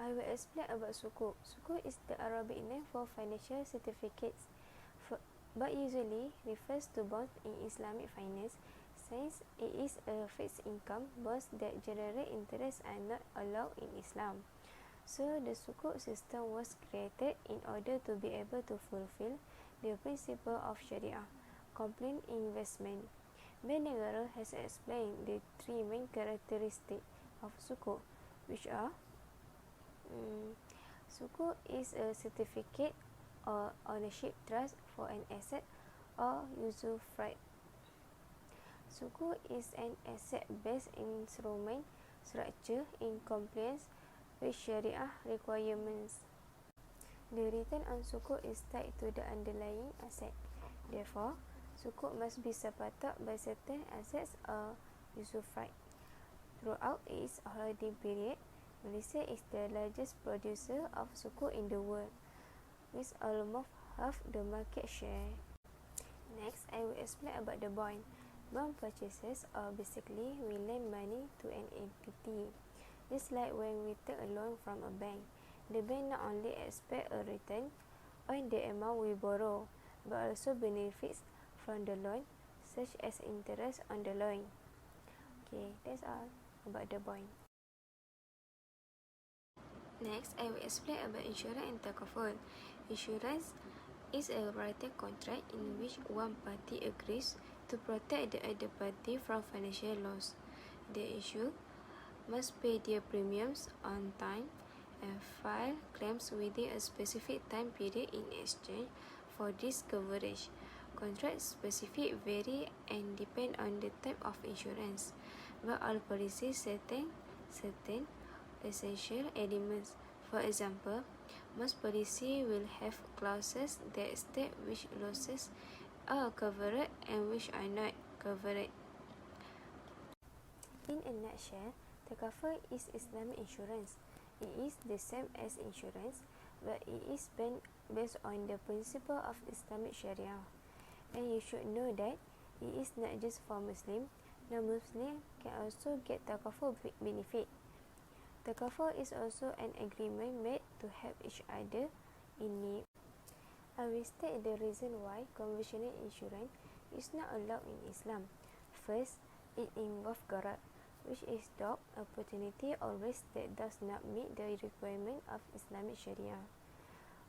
I will explain about sukuk. Sukuk is the Arabic name for financial certificates, but usually refers to bonds in Islamic finance, since it is a fixed income bonds that generate interest are not allowed in Islam. So the sukuk system was created in order to be able to fulfill the principle of Sharia, compliant investment. Nurul has explained the three main characteristics of sukuk, which are sukuk is a certificate or ownership trust for an asset or usufruct. Sukuk is an asset-based instrument structure in compliance with Sharia requirements. The return on sukuk is tied to the underlying asset. Therefore, sukuk must be supported by certain assets or usufruct. Throughout its holding period, Malaysia is the largest producer of sukuk in the world, with almost half the market share. Next, I will explain about the bond. Bond purchases are basically we lend money to an entity. Just like when we take a loan from a bank, the bank not only expect a return on the amount we borrow, but also benefits from the loan, such as interest on the loan. Okay, that's all about the bond. Next, I will explain about insurance and takaful. Insurance is a written contract in which one party agrees to protect the other party from financial loss. The insured must pay their premiums on time and file claims within a specific time period in exchange for this coverage. Contract specific vary and depend on the type of insurance, but all policies certain essential elements. For example, most policies will have clauses that state which losses are covered and which are not covered. In a nutshell, takaful is Islamic insurance. It is the same as insurance, but it is based on the principle of Islamic Sharia. And you should know that it is not just for Muslim. Non-Muslim can also get takaful benefit. Takaful is also an agreement made to help each other in need. I will state the reason why conventional insurance is not allowed in Islam. First, it involves gharar, which is job opportunity or risk that does not meet the requirement of Islamic Sharia.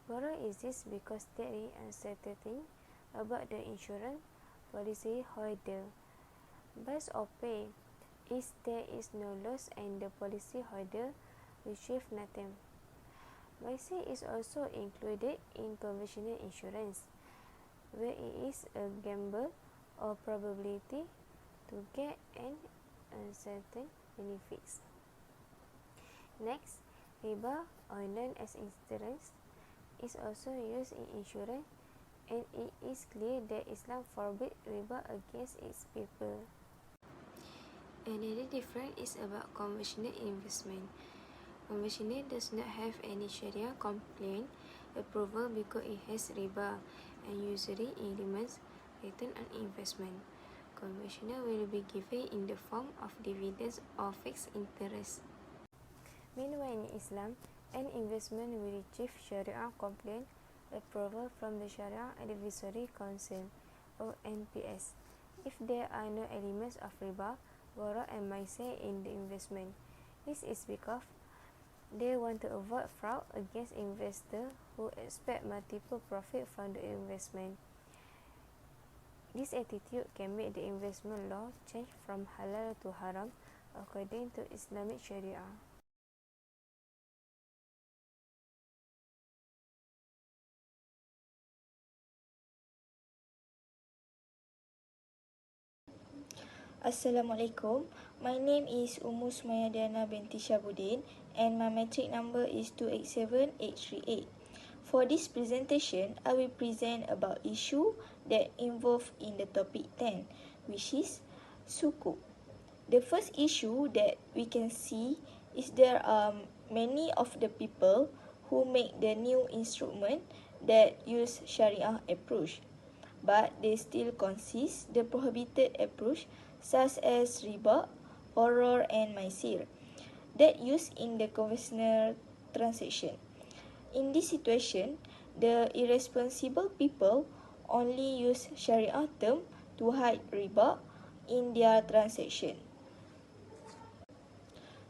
Gharar exists because there is uncertainty about the insurance policy holder. Bust or pay is there is no loss and the policy holder receives nothing. Mercy is also included in conventional insurance, where it is a gamble or probability to get an uncertain benefits. Next, riba, or known as interest, is also used in insurance, and it is clear that Islam forbids riba against its people. Another difference is about conventional investment. Conventional does not have any Sharia compliant approval because it has riba and usually elements return on investment. Conventional will be given in the form of dividends or fixed interest. Meanwhile, in Islam, an investment will receive Sharia compliant approval from the Sharia Advisory Council or NPS if there are no elements of riba, borrow and maisir in the investment. This is because they want to avoid fraud against investors who expect multiple profit from the investment. This attitude can make the investment law change from halal to haram according to Islamic Sharia. Assalamualaikum. My name is Ummu Sumaiyah Diyana Binti Shabudin and my matric number is 287838. For this presentation, I will present about issue that involved in the topic 10, which is sukuk. The first issue that we can see is there are many of the people who make the new instrument that use Sharia approach, but they still consist the prohibited approach such as riba, horror and maisir that used in the conventional transaction. In this situation, the irresponsible people only use Sharia term to hide riba in their transaction.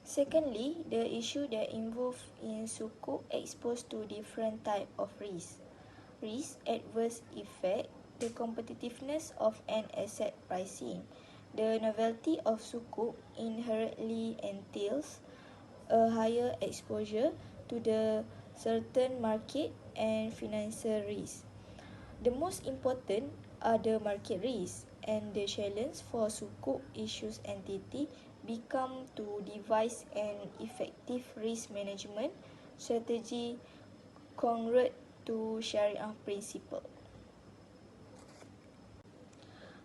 Secondly, the issue that involved in sukuk exposed to different type of risk. Risk adverse effect, the competitiveness of an asset pricing. The novelty of sukuk inherently entails a higher exposure to the certain market and financial risk. The most important are the market risks, and the challenge for sukuk issues entity become to devise an effective risk management strategy congruent to Sharia principle.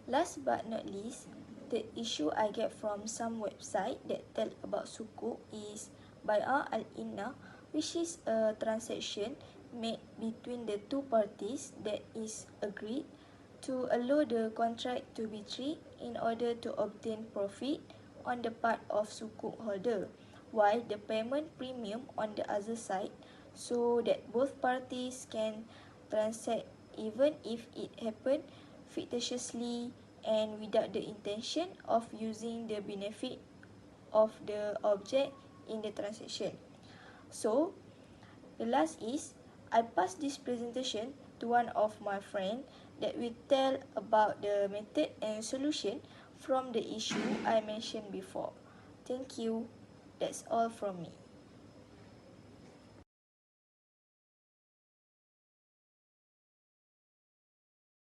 Last but not least, the issue I get from some website that tell about sukuk is Bai'ah al-Inna, which is a transaction made between the two parties that is agreed to allow the contract to be treated in order to obtain profit on the part of sukuk holder, while the payment premium on the other side, so that both parties can transact even if it happened fictitiously and without the intention of using the benefit of the object in the transaction. So, the last is, I pass this presentation to one of my friend that will tell about the method and solution from the issue I mentioned before. Thank you. That's all from me.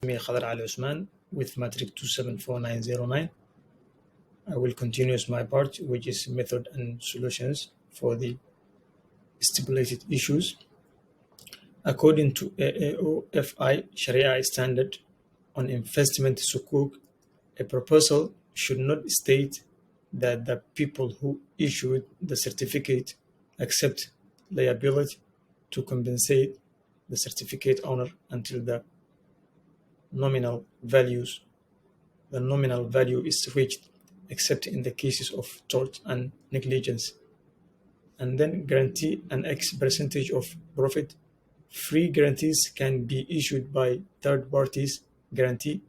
Me, Khadar Ali Osman, with matric 274909. I will continue my part, which is method and solutions for the stipulated issues. According to AAOFI Sharia standard on investment sukuk, a proposal should not state that the people who issued the certificate accept liability to compensate the certificate owner until the nominal value is reached, except in the cases of tort and negligence, and then guarantee an X percentage of profit. Free guarantees can be issued by third parties. Guarantee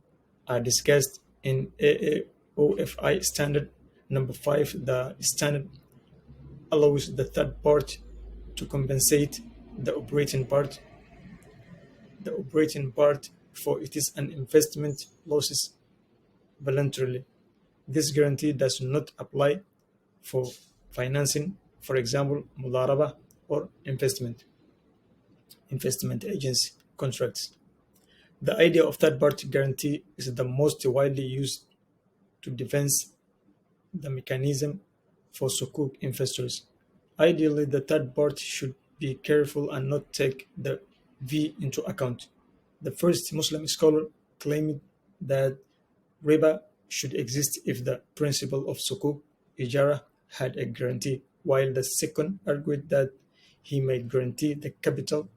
are discussed in AAOFI standard number 5. The standard allows the third part to compensate the operating part for its an investment losses voluntarily. This guarantee does not apply for financing, for example, mudaraba or investment agency contracts. The idea of third-party guarantee is the most widely used to defend the mechanism for sukuk investors. Ideally, the third party should be careful and not take the V into account. The first Muslim scholar claimed that riba should exist if the principle of sukuk ijara had a guarantee, while the second argued that he may guarantee the capital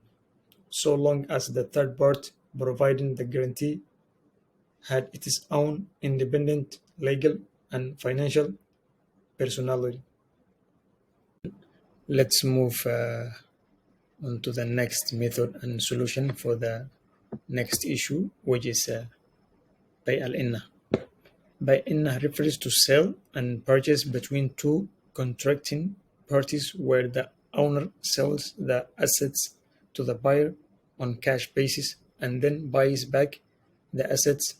so long as the third party providing the guarantee had its own independent legal and financial personality. Let's move on to the next method and solution for the next issue, which is Bay al-Inna. Bay-Inna refers to sale and purchase between two contracting parties where the owner sells the assets to the buyer on cash basis and then buys back the assets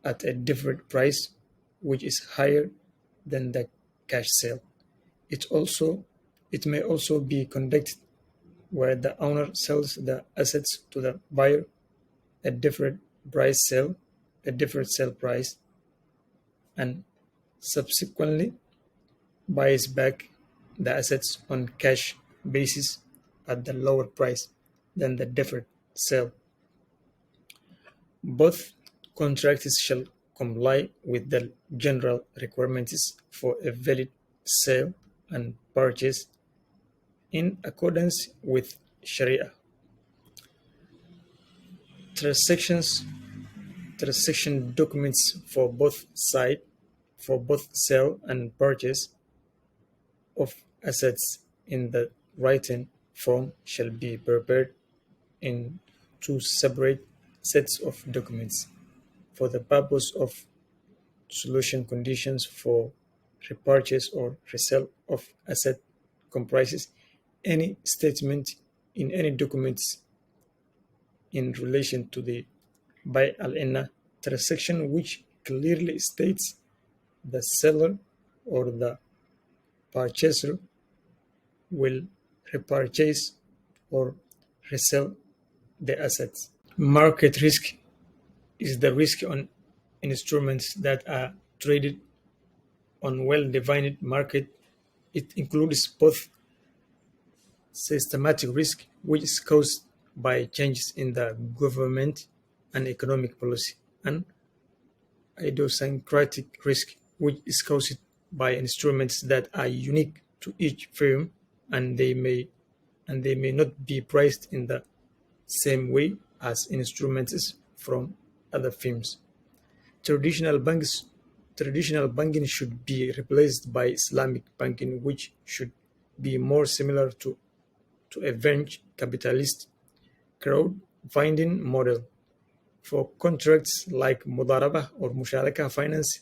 at a different price, which is higher than the cash sale. It may also be conducted where the owner sells the assets to the buyer at different sale price, and subsequently buys back the assets on cash basis at the lower price than the deferred sale. Both contracts shall comply with the general requirements for a valid sale and purchase in accordance with Sharia. Transaction documents for both sale and purchase of assets in the writing form shall be prepared in two separate sets of documents for the purpose of solution conditions for repurchase or resale of asset comprises any statement in any documents in relation to the by al-inna transaction which clearly states the seller or the purchaser will repurchase or resell the assets. Market risk is the risk on instruments that are traded on well-defined market. It includes both systematic risk, which is caused by changes in the government and economic policy, and idiosyncratic risk, which is caused by instruments that are unique to each firm and they may not be priced in the same way as instruments from other firms. Traditional banks Traditional banking should be replaced by Islamic banking, which should be more similar to a venture capitalist crowdfunding model. For contracts like mudarabah or musharaka finance,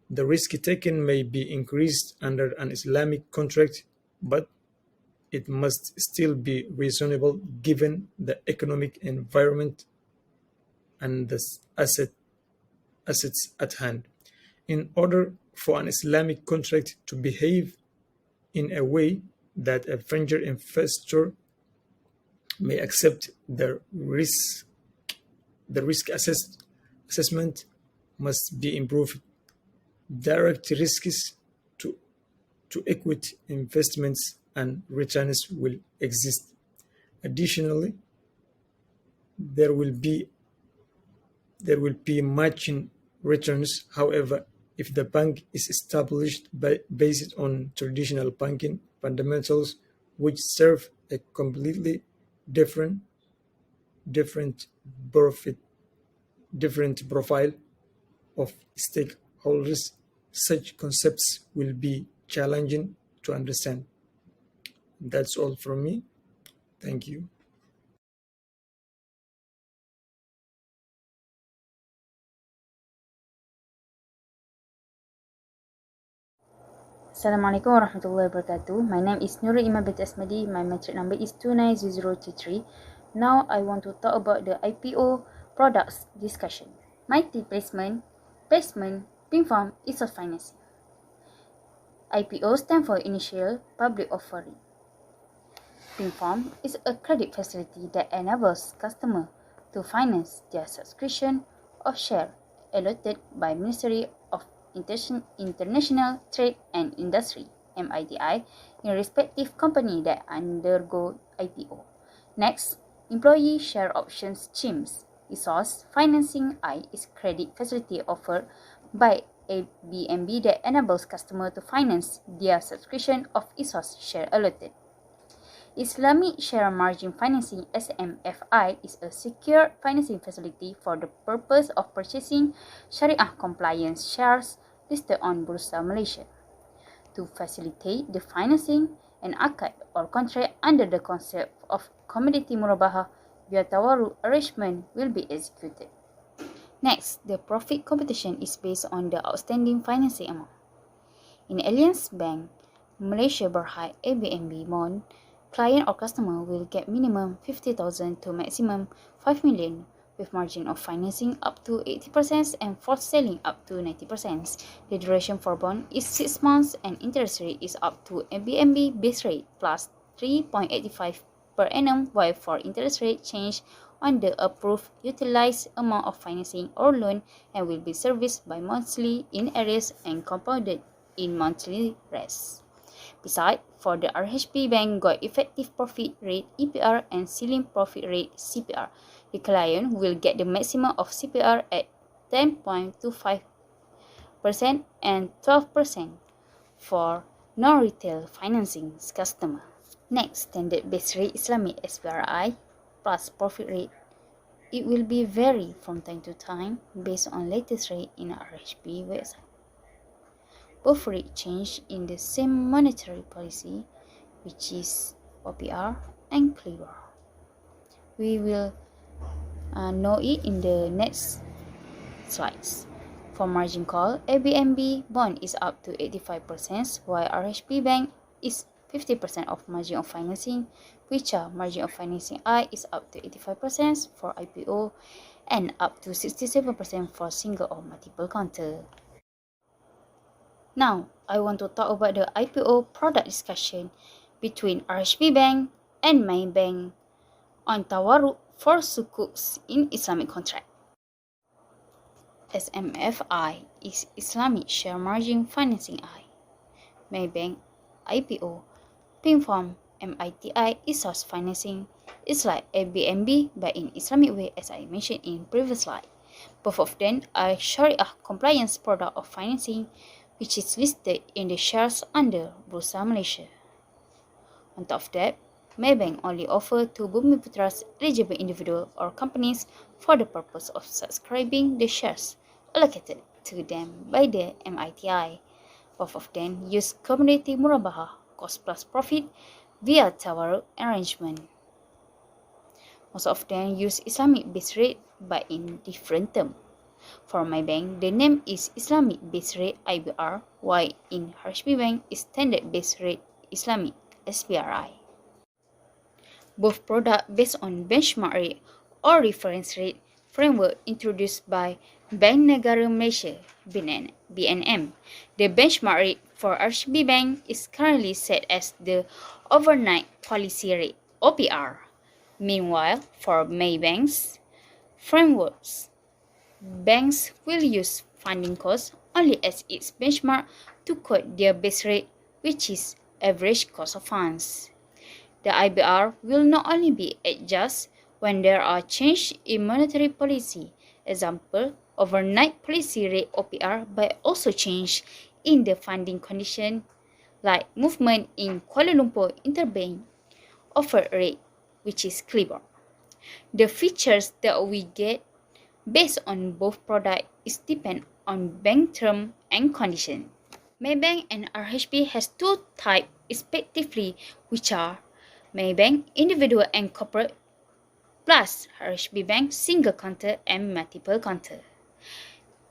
the risk taken may be increased under an Islamic contract, but it must still be reasonable given the economic environment and the assets at hand. In order for an Islamic contract to behave in a way that a venture investor may accept, the risk assessment must be improved. Direct risks to, to equity investments and returns will exist. Additionally, there will be matching returns. However, if the bank is established based on traditional banking fundamentals, which serve a completely different profit different profile of stakeholders, such concepts will be challenging to understand. That's all from me. Thank you. Assalamualaikum warahmatullahi wabarakatuh. My name is Nurul Iman Binti Asmadi. My metric number is 290023. Now I want to talk about the IPO products discussion. Mighty placement, pin farm, ESOS financing. IPO stands for initial public offering. Pin farm is a credit facility that enables customers to finance their subscription of share allotted by Ministry of International Trade and Industry (MITI) in respective company that undergo IPO. Next, employee share option schemes. ESOS financing is credit facility offered by a BNB that enables customers to finance their subscription of ESOS share allotted. Islamic Share Margin Financing (SMFI) is a secure financing facility for the purpose of purchasing Sharia-compliant shares listed on Bursa Malaysia. To facilitate the financing, an akad or contract under the concept of commodity murabahah via tawaru arrangement will be executed. Next, the profit competition is based on the outstanding financing amount. In Alliance Bank, Malaysia Berhad ABNB bond, client or customer will get minimum 50,000 to maximum 5 million with margin of financing up to 80% and forced selling up to 90%. The duration for bond is 6 months and interest rate is up to BNB base rate plus 3.85 per annum, while for interest rate change on the approved utilized amount of financing or loan and will be serviced by monthly in arrears and compounded in monthly rest. Besides, for the RHB bank got effective profit rate EPR and ceiling profit rate CPR. The client will get the maximum of CPR at 10.25% and 12% for non-retail financing customer. Next, standard base rate Islamic SPRI plus profit rate. It will be vary from time to time based on latest rate in RHB website. Both rate change in the same monetary policy, which is OPR, and clear. We will know it in the next slides. For margin call, ABNB bond is up to 85%, while RHB Bank is 50% of margin of financing, which margin of financing I is up to 85% for IPO and up to 67% for single or multiple counter. Now, I want to talk about the IPO product discussion between RHB Bank and Maybank on tawarruk for sukuks in Islamic contract. SMFI is Islamic Share Margin Financing I. Maybank IPO Pinform MITI is source financing. It's like ABNB but in Islamic way, as I mentioned in previous slide. Both of them are Sharia compliance product of financing, which is listed in the shares under Bursa Malaysia. On top of that, Maybank only offer to Bumiputera's eligible individual or companies for the purpose of subscribing the shares allocated to them by the MITI. Both of them use community murabaha, cost plus profit, via tawarruk arrangement. Most of them use Islamic base rate but in different term. For Maybank, the name is Islamic base rate IBR, while in RHB Bank is standard base rate Islamic SBRI. Both products based on benchmark rate or reference rate framework introduced by Bank Negara Malaysia (BNM). The benchmark rate for RHB Bank is currently set as the overnight policy rate (OPR). Meanwhile, for Maybank's frameworks, banks will use funding cost only as its benchmark to quote their base rate, which is average cost of funds. The IBR will not only be adjusted when there are changes in monetary policy, example, overnight policy rate OPR, but also change in the funding condition like movement in Kuala Lumpur Interbank offer rate, which is CLIBOR. The features that we get based on both products is depend on bank term and condition. Maybank and RHB has two types respectively, which are Maybank individual and corporate plus RHB Bank single counter and multiple counter.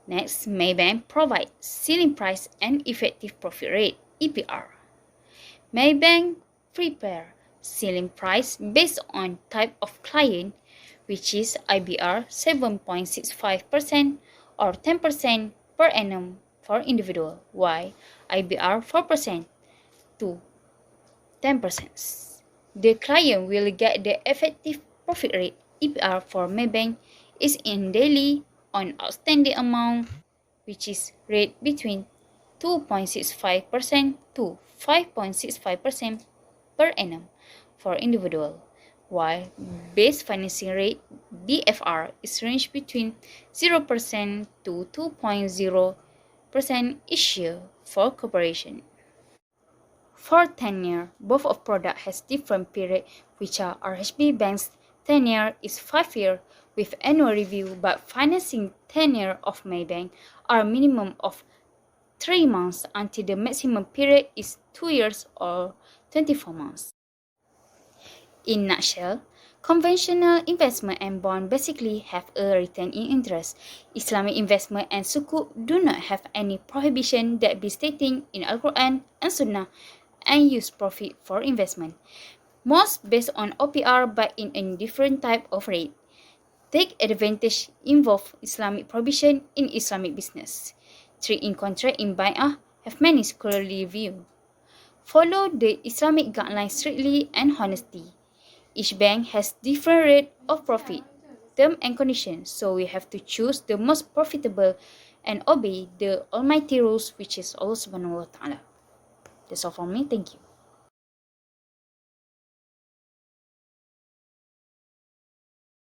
Next, Maybank provides ceiling price and effective profit rate EPR. Maybank prepare ceiling price based on type of client, which is IBR 7.65% or 10% per annum for individual, while IBR 4% to 10%. The client will get the effective profit rate EPR for Maybank is in daily on outstanding amount, which is rate between 2.65% to 5.65% per annum for individual, while base financing rate BFR is ranged between 0% to 2.0% each year for corporation. For tenure, both of product has different period, which are RHB Bank's tenure is 5 years with annual review, but financing tenure of Maybank are minimum of 3 months until the maximum period is 2 years or 24 months. In nutshell, conventional investment and bond basically have a return in interest. Islamic investment and sukuk do not have any prohibition that be stating in Al-Quran and Sunnah and use profit for investment. Most based on OPR but in a different type of rate. Take advantage involve Islamic prohibition in Islamic business. Trade-in contract in Bai'ah have many scholarly view. Follow the Islamic guidelines strictly and honestly. Each bank has different rate of profit, term and conditions, so we have to choose the most profitable and obey the almighty rules, which is Allah Subhanahu wa Ta'ala. That's all from me. Thank you.